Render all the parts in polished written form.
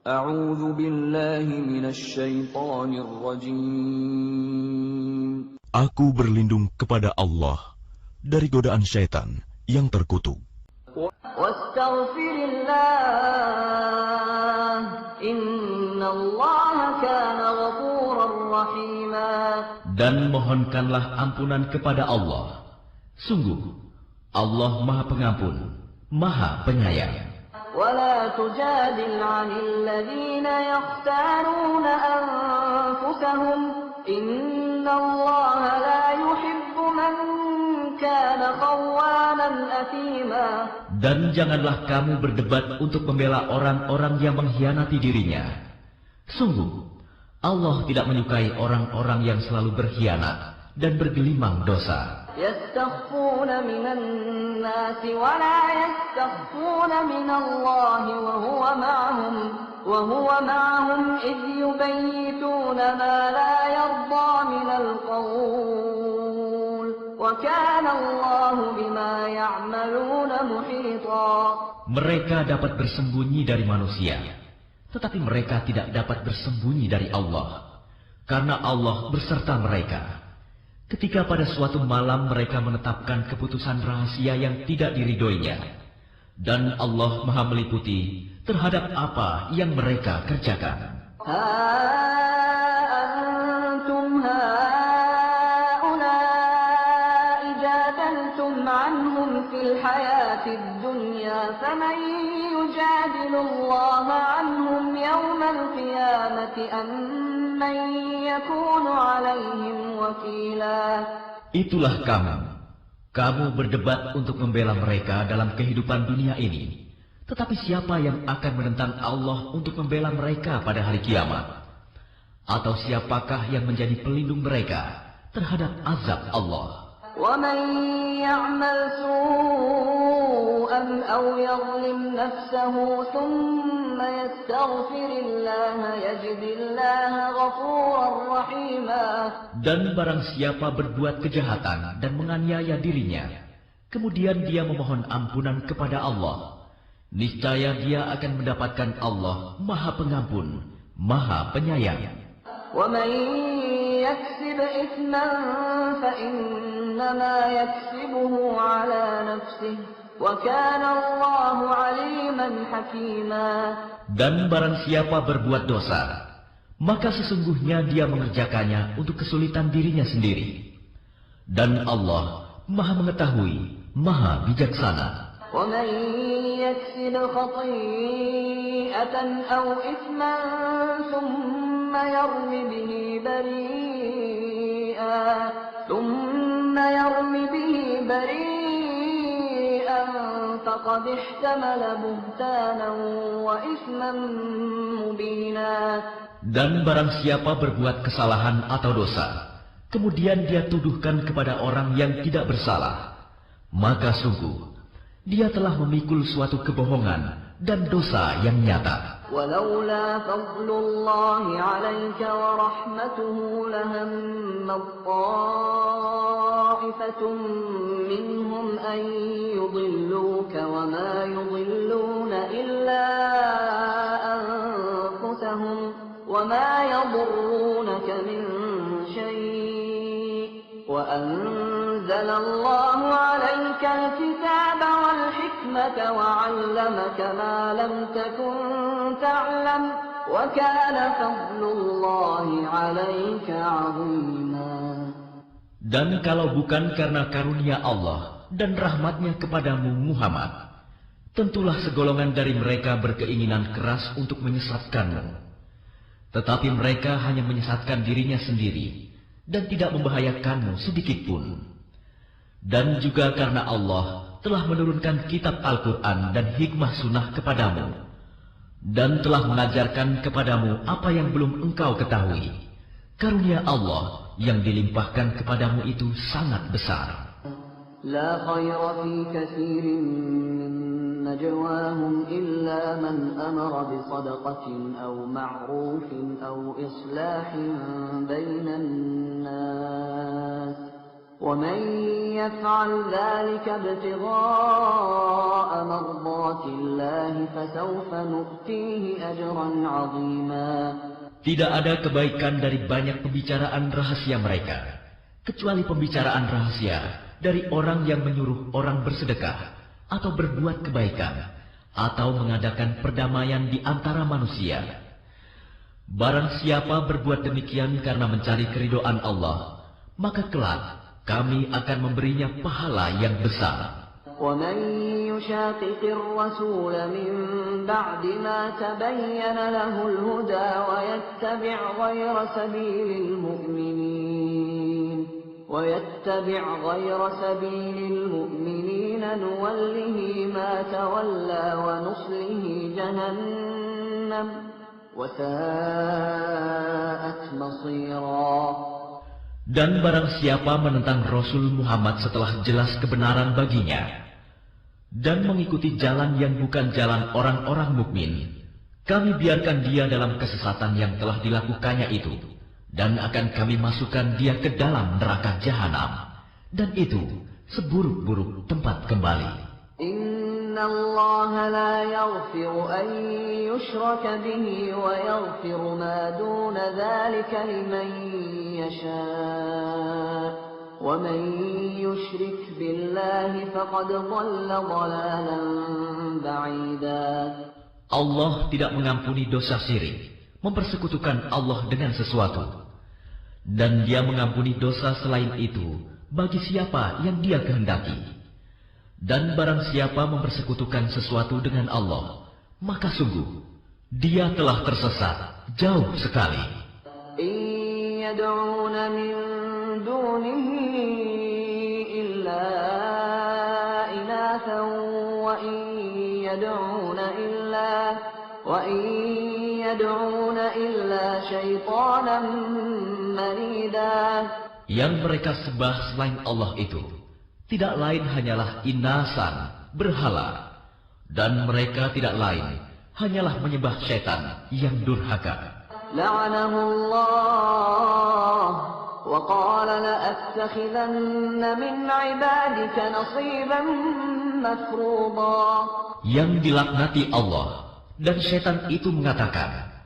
A'udzu billahi minasy syaithanir rajim. Aku berlindung kepada Allah dari godaan syaitan yang terkutuk. Wastaghfirillah, innallaha kana ghafurar rahima. Dan mohonkanlah ampunan kepada Allah. Sungguh, Allah Maha Pengampun, Maha Penyayang. ولا تجادل عن الذين يختارون أنفسهم إن الله لا يحب من كان خوانا أثيما. Dan janganlah kamu berdebat untuk membela orang-orang yang mengkhianati dirinya. Sungguh, Allah tidak menyukai orang-orang yang selalu berkhianat dan bergelimang dosa. يستخفون من الناس ولا يستخفون من الله وهو معهم إذ يبيتون ما لا يرضى من القول وكان الله بما يعملون محيطا. Mereka dapat bersembunyi dari manusia, tetapi mereka tidak dapat bersembunyi dari Allah, karena Allah berserta mereka. Ketika pada suatu malam mereka menetapkan keputusan rahasia yang tidak diridhoinya, dan Allah Maha meliputi terhadap apa yang mereka kerjakan. Antum haula'i jadaltum anhum fil hayatid dunya faman yujadilullaha anhum yawmal qiyamati amman yakunu alaihim. Itulah kamu berdebat untuk membela mereka dalam kehidupan dunia ini. Tetapi siapa yang akan menentang Allah untuk membela mereka pada hari kiamat? Atau siapakah yang menjadi pelindung mereka terhadap azab Allah? وَمَنْ يَعْمَلْ سُوءًا أَوْ يَظْلِمْ نَفْسَهُ ثُمَّ يَسْتَغْفِرِ اللَّهَ يَجِدِ اللَّهَ غَفُورًا رَحِيمًا. Dan barang siapa berbuat kejahatan dan menganiaya dirinya, kemudian dia memohon ampunan kepada Allah, niscaya dia akan mendapatkan Allah Maha Pengampun, Maha Penyayang. وَمَنْ يَكْسِبْ إِثْمًا فَإِنَّمَا يَكْسِبُهُ عَلَى نَفْسِهِ وَكَانَ اللَّهُ عَلِيمًا حَكِيمًا. Dan barang siapa berbuat dosa, maka sesungguhnya dia mengerjakannya untuk kesulitan dirinya sendiri. Dan Allah Maha mengetahui, Maha bijaksana. وَمَنْ يَكْسِبْ خَطِيئَةً أَوْ إِثْمًا ثُمَّ يَرْمِ بِهِ بَرِيئًا فَقَدِ احْتَمَلَ بُهْتَانًا وَإِثْمًا مُبِينًا. Dan barang siapa berbuat kesalahan atau dosa, kemudian dia tuduhkan kepada orang yang tidak bersalah, maka sungguh dia telah memikul suatu kebohongan dan dosa yang nyata. وَلَوْلَا فَضْلُ اللَّهِ عَلَيْكَ وَرَحْمَتُهُ لَهَمَّت طَّائِفَةٌ مِّنْهُمْ أَن يُضِلُّوكَ وَمَا يُضِلُّونَ إِلَّا أَنفُسَهُمْ وَمَا يَضُرُّونَكَ مِن شَيْءٍ وَأَنزَلَ اللَّهُ عَلَيْكَ الْكِتَابَ وَالْحِكْمَةَ وَعَلَّمَكَ مَا لَمْ تَكُن تَعْلَمُ وَكَانَ فَضْلُ اللَّهِ عَلَيْكَ عَظِيمًا. Dan kalau bukan karena karunia Allah dan rahmatnya kepadamu Muhammad, tentulah segolongan dari mereka berkeinginan keras untuk menyesatkanmu. Tetapi mereka hanya menyesatkan dirinya sendiri dan tidak membahayakanmu sedikitpun. Dan juga karena Allah telah menurunkan kitab Al-Quran dan hikmah sunnah kepadamu, dan telah mengajarkan kepadamu apa yang belum engkau ketahui. Karunia Allah yang dilimpahkan kepadamu itu sangat besar. لا خير في كثير من نجواهم إلا من أمر بصدقة أو معروف أو إصلاح بين الناس ومن يفعل ذلك ابتغاء مرضات الله فسوف نؤتيه أجرا عظيما. Tidak ada kebaikan dari banyak pembicaraan rahasia mereka, kecuali pembicaraan rahasia dari orang yang menyuruh orang bersedekah, atau berbuat kebaikan, atau mengadakan perdamaian di antara manusia. Barang siapa berbuat demikian karena mencari keridhaan Allah, maka kelak kami akan memberinya pahala yang besar. وَمَنْ يُشَاقِقِ الرَّسُولَ مِنْ بَعْدِ مَا تَبَيَّنَ لَهُ الْهُدَى وَيَتَّبِعْ غَيْرَ سَبِيلِ الْمُؤْمِنِينَ نُوَلِّهِ مَا تَوَلَّى وَنُصْلِهِ جَهَنَّمَ وَسَاءَتْ مَصِيرًا. Dan barang siapa menentang Rasul Muhammad setelah jelas kebenaran baginya, dan mengikuti jalan yang bukan jalan orang-orang mukmin, kami biarkan dia dalam kesesatan yang telah dilakukannya itu, dan akan kami masukkan dia ke dalam neraka jahanam, dan itu seburuk-buruk tempat kembali. Inna Allah la yaghfiru an yushraka bihi wa yaghfiru ma duna dhalika liman yasha. وَمَنْ يُشْرِكْ بِاللَّهِ فَقَدْ ضَلَّ ضَلَالًا بَعِيدًا. Allah tidak mengampuni dosa syirik, mempersekutukan Allah dengan sesuatu. Dan Dia mengampuni dosa selain itu bagi siapa yang Dia kehendaki. Dan barang siapa mempersekutukan sesuatu dengan Allah, maka sungguh dia telah tersesat jauh sekali. Yad'una min dunihi illa inathan wa in yad'una illa syaitanan marida. Yang mereka sembah selain Allah itu tidak lain hanyalah inasan, berhala, dan mereka tidak lain hanyalah menyembah syaitan yang durhaka. La'anahullah wa qala la'attakhidanna min 'ibadika nasiban mafruḍa. Yang dilaknati Allah, dan syaitan itu mengatakan,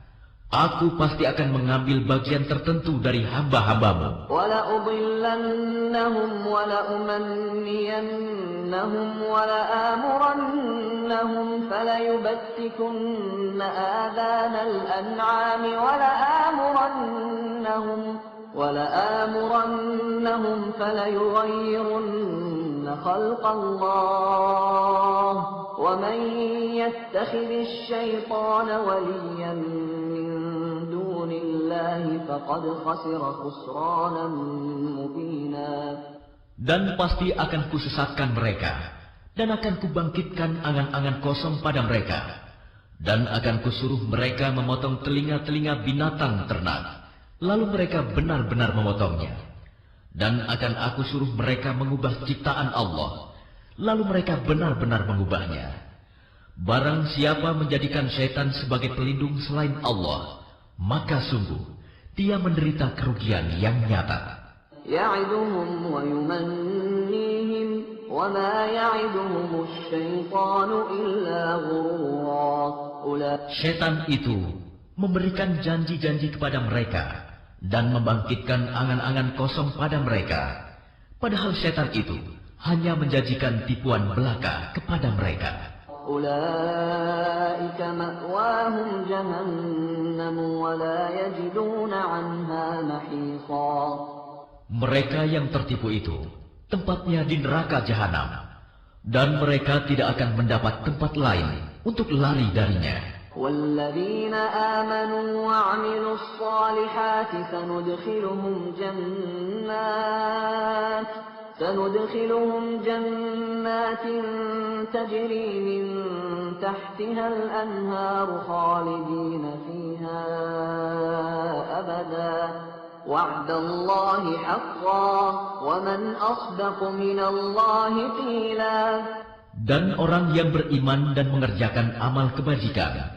aku pasti akan mengambil bagian tertentu dari hamba-hambamu. وَلَأُضِلَّنَّهُمْ وَلَأُمَنِّيَنَّهُمْ وَلَآمُرَنَّهُمْ فَلَيُبَتِّكُنَّ آذَانَ الْأَنْعَامِ وَلَآمُرَنَّهُمْ فَلَيُغَيِّرُنَّ خَلْقَ اللَّهِ وَمَنْ يَتَّخِذِ الشَّيْطَانَ وَلِيًّا مِنْ دُونِ اللَّهِ فَقَدْ خَسِرَ خُسْرَانًا مُبِينًا. Dan pasti akan kusesatkan mereka, dan akan kubangkitkan angan-angan kosong pada mereka, dan akan kusuruh mereka memotong telinga-telinga binatang ternak, lalu mereka benar-benar memotongnya. Dan akan aku suruh mereka mengubah ciptaan Allah, lalu mereka benar-benar mengubahnya. Barang siapa menjadikan syaitan sebagai pelindung selain Allah, maka sungguh dia menderita kerugian yang nyata. Ya'iduhum wa yumannihim wa ma ya'iduhumus syaitanu illa ghurura. Syaitan itu memberikan janji-janji kepada mereka dan membangkitkan angan-angan kosong pada mereka. Padahal syaitan itu hanya menjanjikan tipuan belaka kepada mereka. Ulaika ma'wahum jahannam wa la yajiduna 'anha mahisa. Mereka yang tertipu itu tempatnya di neraka jahanam, dan mereka tidak akan mendapat tempat lain untuk lari darinya. وَالَّذِينَ آمَنُوا وَعَمِلُوا الصَّالِحَاتِ سَنُدْخِلُهُمْ جَنَّاتٍ تَجْرِي مِنْ تَحْتِهَا الْأَنْهَارُ خَالِدِينَ فِيهَا أَبَدًا وَعْدَ اللَّهِ حَقًّا وَمَنْ أَصْدَقُ مِنَ اللَّهِ قِيلًا. Dan orang yang beriman dan mengerjakan amal kebajikan,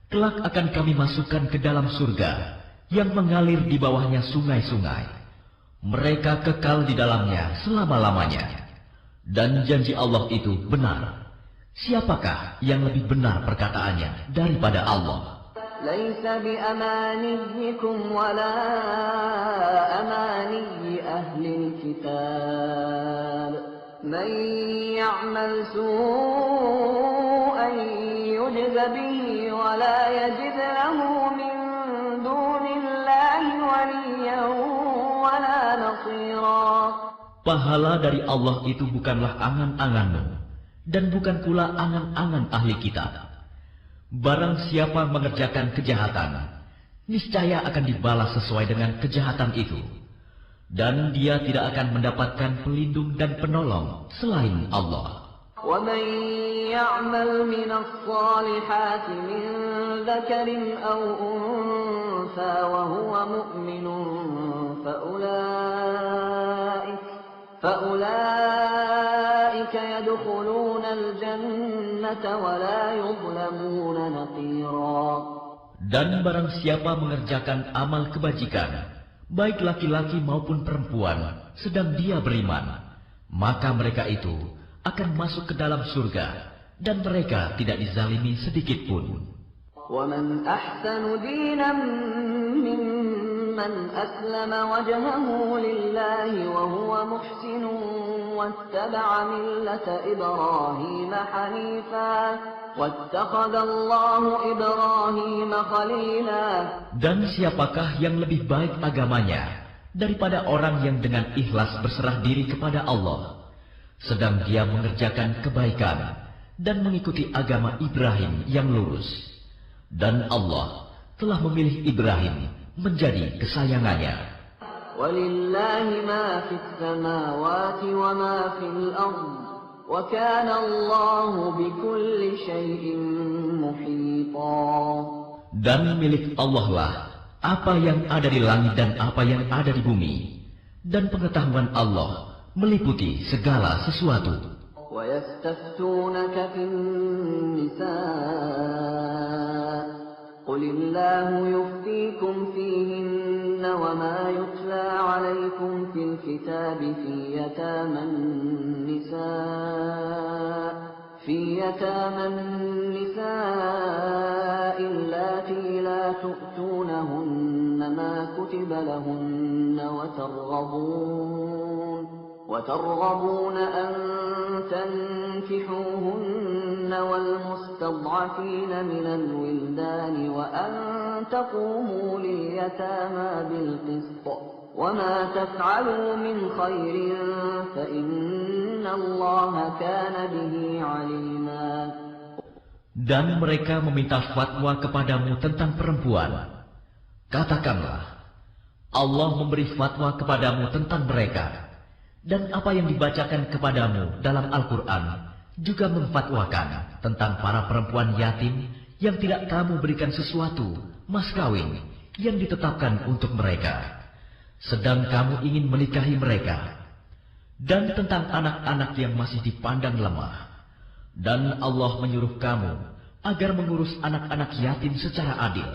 kelak akan kami masukkan ke dalam surga yang mengalir di bawahnya sungai-sungai. Mereka kekal di dalamnya selama-lamanya. Dan janji Allah itu benar. Siapakah yang lebih benar perkataannya daripada Allah? ليس بأمانيكم ولا أماني أهل الكتاب من يعمل سوءا يجز به ولا يجد له من دون الله وليا ولا نصيرا. Pahala dari Allah itu bukanlah angan-anganmu, dan bukan pula angan-angan ahli kitab. Barang siapa mengerjakan kejahatan, niscaya akan dibalas sesuai dengan kejahatan itu. Dan dia tidak akan mendapatkan pelindung dan penolong selain Allah. وَمَنْ يَعْمَلْ مِنَ الصَّالِحَاتِ مِنْ ذَكَرٍ أَوْ أُنْثَى وَهُوَ مُؤْمِنٌ فأولئك يدخلون الجنة ولا يظلمون نقيرا. Dan barang siapa mengerjakan amal kebajikan, baik laki-laki maupun perempuan, sedang dia beriman, maka mereka itu akan masuk ke dalam surga, dan mereka tidak dizalimi sedikit pun. وَمَنْ أَحْسَنُ دِينًا مِّمَّنْ أَسْلَمَ وَجْهَهُ لِلَّهِ وَهُوَ مُحْسِنٌ وَاتَّبَعَ مِلَّةَ إِبْرَاهِيمَ حَنِيفًا وَاتَّخَذَ اللَّهُ إِبْرَاهِيمَ خَلِيلًا. Dan siapakah yang lebih baik agamanya daripada orang yang dengan ikhlas berserah diri kepada Allah, sedang dia mengerjakan kebaikan dan mengikuti agama Ibrahim yang lurus. Dan Allah telah memilih Ibrahim menjadi kesayangannya. وَلِلَّهِ مَا فِي السَّمَاوَاتِ وَمَا فِي الْأَرْضِ وَكَانَ اللَّهُ بِكُلِّ شَيْءٍ مُحِيطًا. Dan milik Allah lah apa yang ada di langit dan apa yang ada di bumi, dan pengetahuan Allah meliputi segala sesuatu. وَيَسْتَفْتُونَكَ فِي النِّسَاءِ قُلِ اللَّهُ يُفْتِيكُمْ فِيهِنَّ وَمَا يُتْلَى عَلَيْكُمْ فِي الْكِتَابِ فِي يَتَامَى النِّسَاءِ اللَّاتِي لَا تُؤْتُونَهُنَّ مَا كُتِبَ لَهُنَّ وترغبون أن تنكحوهن والمستضعفين من الولدان وأن تقوموا لليتامى بالقسط وما تفعلوا من خير فإن الله كان به عليما. Dan mereka meminta fatwa kepadamu tentang perempuan. Katakanlah, Allah memberi fatwa kepadamu tentang mereka. Dan apa yang dibacakan kepadamu dalam Al-Quran juga memfatwakan tentang para perempuan yatim yang tidak kamu berikan sesuatu, mas kawin, yang ditetapkan untuk mereka, sedang kamu ingin menikahi mereka. Dan tentang anak-anak yang masih dipandang lemah. Dan Allah menyuruh kamu agar mengurus anak-anak yatim secara adil.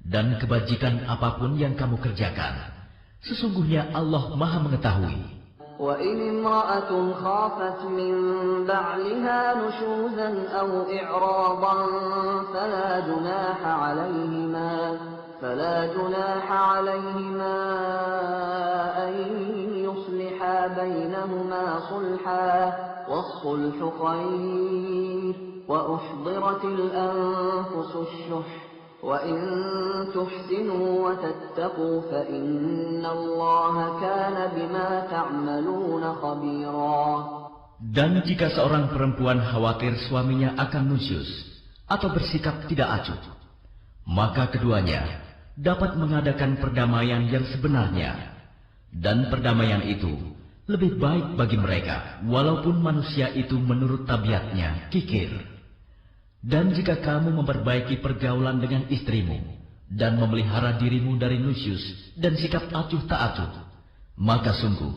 Dan kebajikan apapun yang kamu kerjakan, sesungguhnya Allah Maha mengetahui. وَإِنِ امْرَأَةٌ خَافَتْ مِنْ بَعْلِهَا نُشُوزًا أَوْ إِعْرَاضًا فَلَا جُنَاحَ عَلَيْهِمَا أَنْ يُصْلِحَا بَيْنَهُمَا صُلْحًا وَالصُّلْحُ خَيْرٌ وَأُحْضِرَتِ الْأَنْفُسُ الشُّحَّ وَإِن تُحْسِنُوا وَتَتَّقُوا فَإِنَّ اللَّهَ كَانَ بِمَا تَعْمَلُونَ خَبِيرًا. Dan jika seorang perempuan khawatir suaminya akan nusyuz atau bersikap tidak acuh, maka keduanya dapat mengadakan perdamaian yang sebenarnya. Dan perdamaian itu lebih baik bagi mereka, walaupun manusia itu menurut tabiatnya kikir. Dan jika kamu memperbaiki pergaulan dengan istrimu dan memelihara dirimu dari nusyuz dan sikap acuh tak acuh, maka sungguh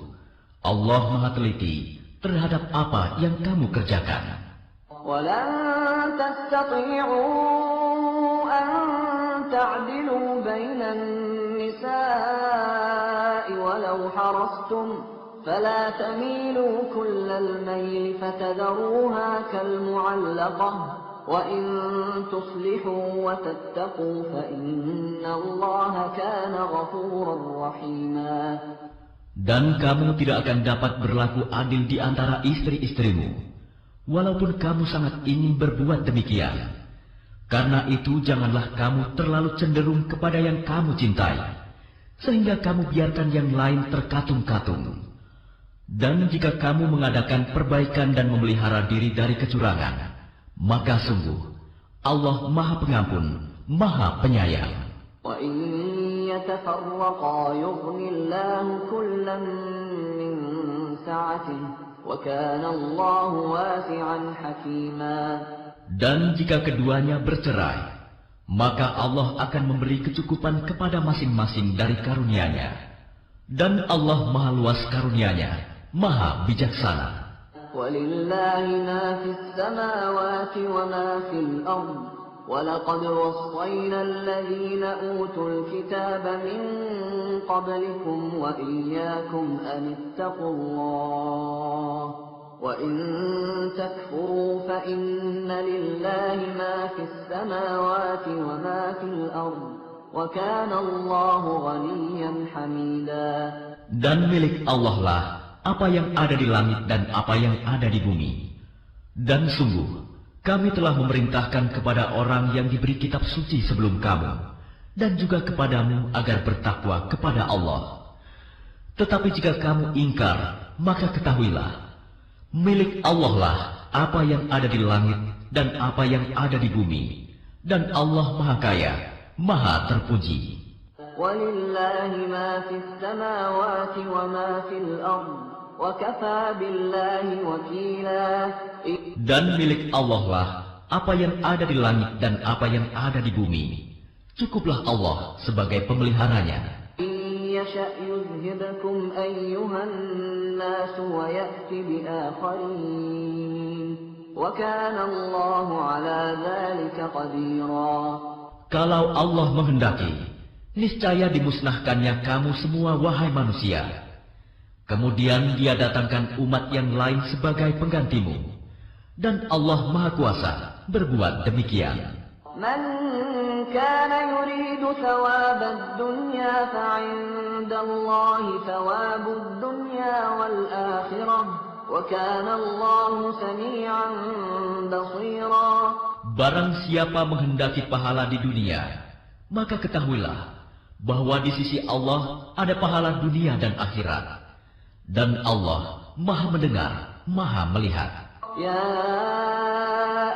Allah Maha teliti terhadap apa yang kamu kerjakan. وَلَن تَسْتَطِيعُوا أَن تَعْدِلُوا بَيْنَ النِّسَاءِ وَلَوْ حَرَصْتُمْ فلا تميلوا كل الميل فتذروها كالمعلقة وإن تصلحوا وتتقوا فإن الله كان غفورا رحيما. Dan kamu tidak akan dapat berlaku adil di antara istri-istrimu, walaupun kamu sangat ingin berbuat demikian. Karena itu janganlah kamu terlalu cenderung kepada yang kamu cintai, sehingga kamu biarkan yang lain terkatung-katung. Dan jika kamu mengadakan perbaikan dan memelihara diri dari kecurangan, maka sungguh Allah Maha Pengampun, Maha Penyayang. يتفرقا يغني الله كلا من سعته وكان الله واسعا حكيما. Dan jika keduanya bercerai, maka Allah akan memberi kecukupan kepada masing-masing dari karunia-Nya. Dan Allah Maha luas karunia-Nya, Maha bijaksana. وَلِلَّهِ مَا فِي السَّمَاوَاتِ وَمَا فِي الْأَرْضِ وَلَقَدْ وَصَّيْنَا الَّذِينَ أُوتُوا الْكِتَابَ مِنْ قَبْلِكُمْ وَإِيَّاكُمْ أَنِ اتَّقُوا اللَّهَ وَإِنْ تَكْفُرُوا فَإِنَّ لِلَّهِ مَا فِي السَّمَاوَاتِ وَمَا فِي الْأَرْضِ وَكَانَ اللَّهُ غَنِيًّا حَمِيدًا. Dan milik Allah lah apa yang ada di langit dan apa yang ada di bumi. Dan sungguh kami telah memerintahkan kepada orang yang diberi kitab suci sebelum kamu, dan juga kepadamu agar bertakwa kepada Allah. Tetapi jika kamu ingkar, maka ketahuilah, milik Allah lah apa yang ada di langit dan apa yang ada di bumi, dan Allah Maha Kaya, Maha Terpuji. وَلِلَّهِ مَا فِي السَّمَاوَاتِ وَمَا فِي الْأَرْضِ وَكَفَى بِاللَّهِ وَكِيلًا. Dan milik Allah lah apa yang ada di langit dan apa yang ada di bumi. Cukuplah Allah sebagai pemeliharanya. يَشَأْ يُذْهِبْكُمْ أَيُّهَا النَّاسُ وَيَأْتِ بِآخَرِينَ وَكَانَ اللَّهُ عَلَى ذَلِكَ قَدِيرًا. Kalau Allah menghendaki, niscaya dimusnahkannya kamu semua wahai manusia. Kemudian Dia datangkan umat yang lain sebagai penggantimu. Dan Allah Maha Kuasa berbuat demikian. Man kana yuridu thawabad dunya fa'indallahi thawabud dunya wal akhirah wa kana Allahu sami'an basira. Barang siapa menghendaki pahala di dunia, maka ketahuilah bahwa di sisi Allah ada pahala dunia dan akhirat. Dan Allah Maha mendengar, Maha melihat. يا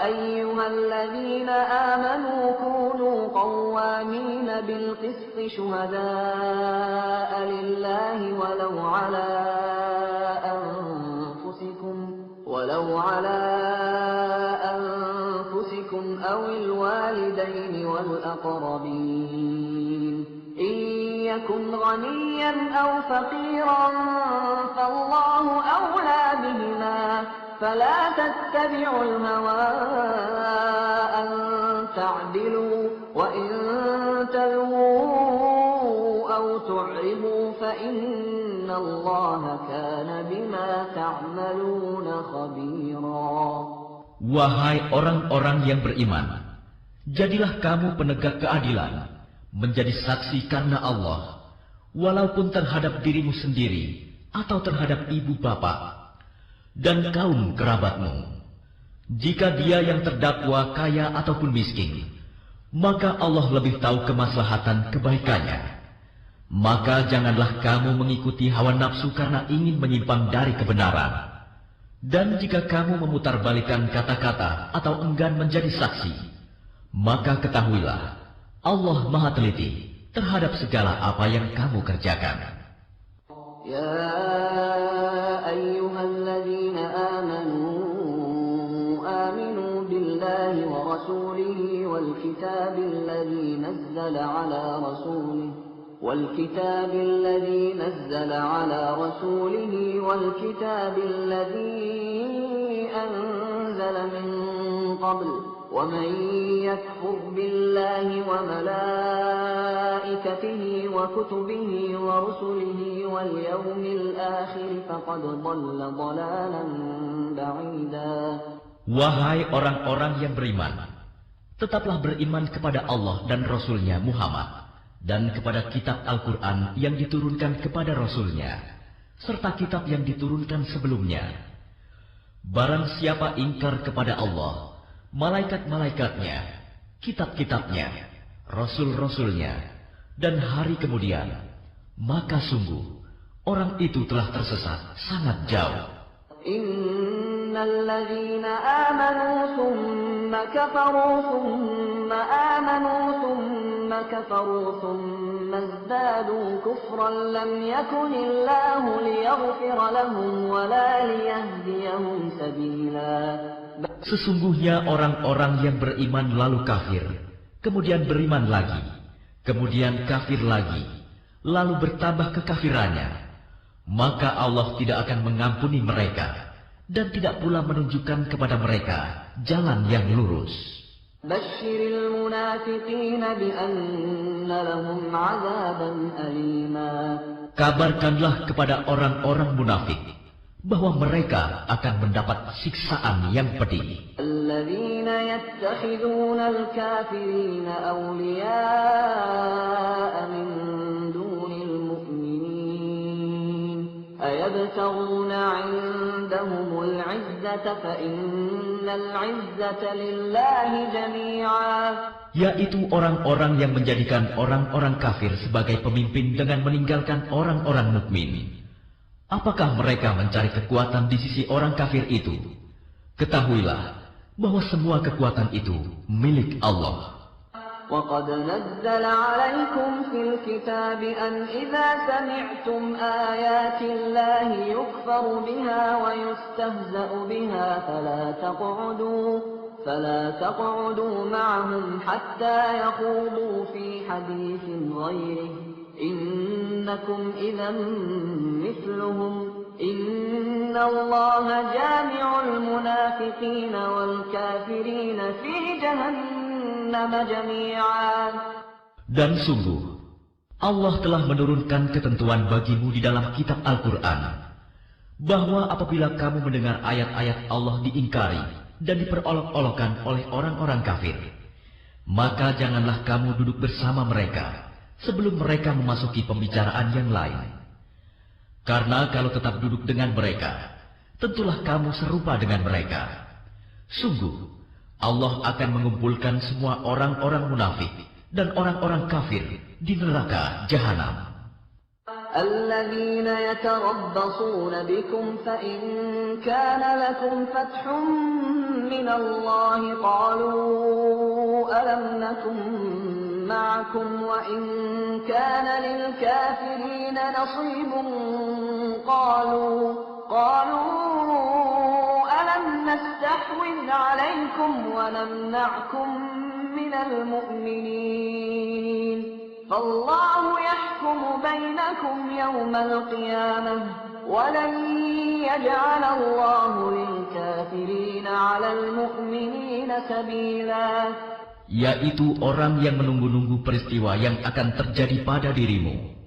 أيها الذين آمنوا كونوا قوامين بالقسط شهداء لله ولو على أنفسكم أو الوالدين والأقربين إن يكن غنيا أو فقيرا فالله أولى بهما فلا تتبعوا الهوى أن تعدلوا وإن تلووا أو تعرضوا فإن الله كان بما تعملون خبيرا. Wahai orang-orang yang beriman, jadilah kamu penegak keadilan, menjadi saksi karena Allah, walaupun terhadap dirimu sendiri atau terhadap ibu bapak dan kaum kerabatmu. Jika dia yang terdakwa kaya ataupun miskin, maka Allah lebih tahu kemaslahatan kebaikannya. Maka janganlah kamu mengikuti hawa nafsu karena ingin menyimpang dari kebenaran. Dan jika kamu memutarbalikkan kata-kata atau enggan menjadi saksi, maka ketahuilah Allah Maha teliti terhadap segala apa yang kamu kerjakan. يا أيها الذين آمنوا بالله ورسوله والكتاب الذي نزل على رسوله والكتاب الذي أنزل من قبل ومن يكفر بالله وملائكته وكتبه ورسله واليوم الآخر فقد ضل ضلالا بعيدا. Wahai orang-orang yang beriman, tetaplah beriman kepada Allah dan Rasul-Nya Muhammad, dan kepada kitab Al-Quran yang diturunkan kepada Rasul-Nya, serta kitab yang diturunkan sebelumnya. Barang siapa ingkar kepada Allah, malaikat-malaikatnya, kitab-kitabnya, Rasul-Rasulnya, dan hari kemudian, maka sungguh, orang itu telah tersesat sangat jauh. الذين آمنوا ثم كفروا ثم آمنوا ثم كفروا ثم ازدادوا كفرا لم يكن الله ليغفر لهم ولا ليهديهم سبيلا. Sesungguhnya orang-orang yang beriman lalu kafir, kemudian beriman lagi, kemudian kafir lagi, lalu bertambah kekafirannya, maka Allah tidak akan mengampuni mereka dan tidak pula menunjukkan kepada mereka jalan yang lurus. Basyiril munafiqina bi anna lahum 'adzaban alima. Kabarkanlah kepada orang-orang munafik bahwa mereka akan mendapat siksaan yang pedih. Alladzina yattakhiduna al-kafirina awliya'a min dunil mu'minin ayabtaghuna 'indahumul 'izzata fa innal 'izzata lillahi jami'a. Yaitu orang-orang yang menjadikan orang-orang kafir sebagai pemimpin dengan meninggalkan orang-orang mukmin. Apakah mereka mencari kekuatan di sisi orang kafir itu? Ketahuilah bahwa semua kekuatan itu milik Allah. وَقَدْ نَزَّلَ عَلَيْكُمْ فِي الْكِتَابِ أَنْ إِذَا سَمِعْتُمْ آيَاتِ اللَّهِ يُكْفَرُ بِهَا وَيُسْتَهْزَأُ بِهَا فَلَا تَقْعُدُوا مَعَهُمْ حَتَّى يَخُوضُوا فِي حَدِيثٍ غَيْرِهِ إِنَّكُمْ إِذًا مِثْلُهُمْ إِنَّ اللَّهَ جَامِعُ الْمُنَافِقِينَ وَالْكَافِرِينَ فِي جَهَنَّمَ جَمِيعًا. Dan sungguh, Allah telah menurunkan ketentuan bagimu di dalam kitab Al-Quran, bahwa apabila kamu mendengar ayat-ayat Allah diingkari dan diperolok-olokkan oleh orang-orang kafir, maka janganlah kamu duduk bersama mereka sebelum mereka memasuki pembicaraan yang lain. Karena kalau tetap duduk dengan mereka, tentulah kamu serupa dengan mereka. Sungguh, Allah akan mengumpulkan semua orang-orang munafik dan orang-orang kafir di neraka Jahanam. الذين يتربصون بكم فإن كان لكم فتح من الله قالوا ألم نكن معكم وإن كان للكافرين نصيب قالوا ألم نستحوذ عليكم ونمنعكم من المؤمنين فالله يحكم بينكم يوم القيامة ولن يجعل الله للكافرين على المؤمنين سبيلا. Yaitu orang yang menunggu-nunggu peristiwa yang akan terjadi pada dirimu.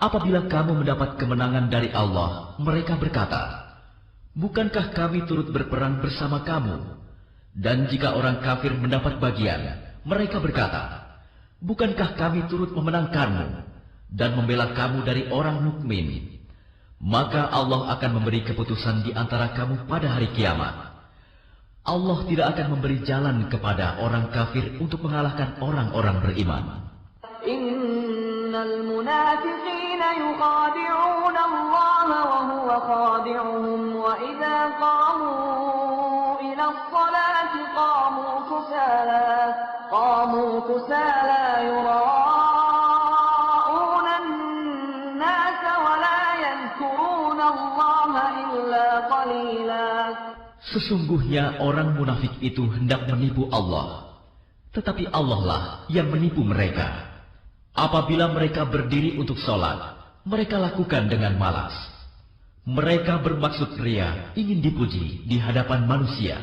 Apabila kamu mendapat kemenangan dari Allah, mereka berkata, bukankah kami turut berperang bersama kamu? Dan jika orang kafir mendapat bagian, mereka berkata, bukankah kami turut memenangkanmu dan membela kamu dari orang mukmin? Maka Allah akan memberi keputusan di antara kamu pada hari kiamat. Allah tidak akan memberi jalan kepada orang kafir untuk mengalahkan orang-orang beriman. Innal munafiqina yukhadi'una Allah wa huwa khadi'uhum wa idza qamu ila as-salati qamu kusala yura'una an-nasa wa la yadhkuruna Allah illa qalila. Sesungguhnya orang munafik itu hendak menipu Allah, tetapi Allah lah yang menipu mereka. Apabila mereka berdiri untuk sholat, mereka lakukan dengan malas. Mereka bermaksud ria, ingin dipuji di hadapan manusia.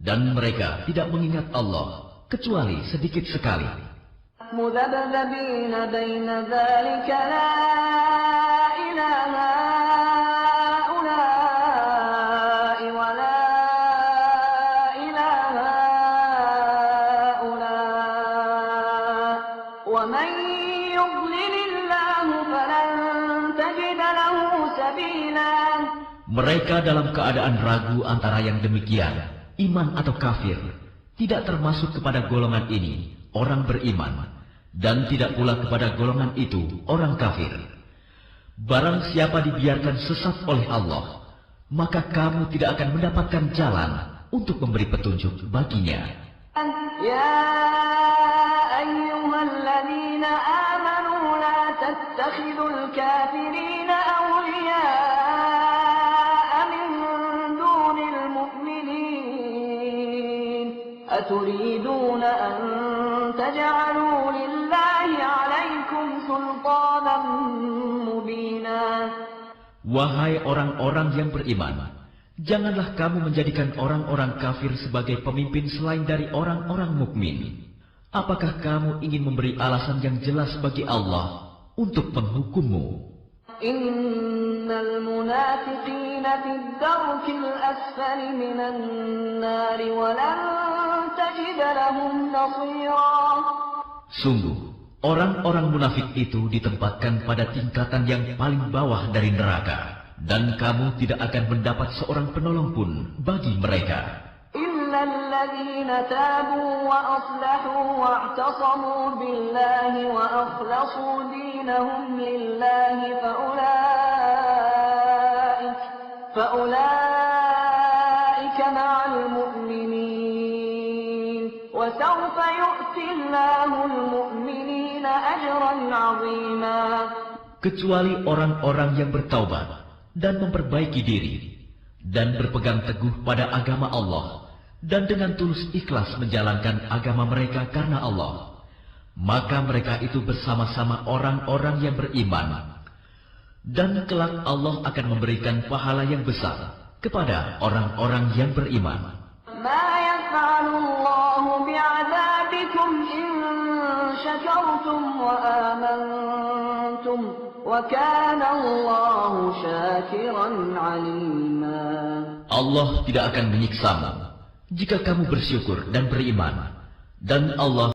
Dan mereka tidak mengingat Allah kecuali sedikit sekali. مذبذبين بين ذلك لا إلى هؤلاء ولا إلى هؤلاء ومن يضلل الله فلن تجد له سبيلا. Mereka dalam keadaan ragu antara yang demikian, iman atau kafir, tidak termasuk kepada golongan ini, orang beriman, dan tidak pula kepada golongan itu, orang kafir. Barang siapa dibiarkan sesat oleh Allah, maka kamu tidak akan mendapatkan jalan untuk memberi petunjuk baginya. يا أيها الذين آمنوا لا تتخذوا الكافرين أولياء من دون المؤمنين أتريدون أن تجعلوا لله عليكم سلطانا مبينا. Wahai orang-orang yang beriman, janganlah kamu menjadikan orang-orang kafir sebagai pemimpin selain dari orang-orang mukmin. Apakah kamu ingin memberi alasan yang jelas bagi Allah untuk menghukummu? Innal munafiqina fid darkil asfali minan nar wa lan tajid lahum nasira. Sungguh, orang-orang munafik itu ditempatkan pada tingkatan yang paling bawah dari neraka, dan kamu tidak akan mendapat seorang penolong pun bagi mereka. إلا الذين تابوا وأصلحوا واعتصموا بالله وأخلصوا دينهم لله فأولئك مع المؤمنين وسوف يؤتي الله المؤمنين أجرا عظيما. Kecuali orang-orang yang bertaubat dan memperbaiki diri dan berpegang teguh pada agama Allah dan dengan tulus ikhlas menjalankan agama mereka karena Allah, maka mereka itu bersama-sama orang-orang yang beriman, dan kelak Allah akan memberikan pahala yang besar kepada orang-orang yang beriman. ما يفعل الله بعذابكم إن شكرتم وآمنتم وكان الله شاكرا عليما. Allah tidak akan menyiksamu jika kamu bersyukur dan beriman, dan Allah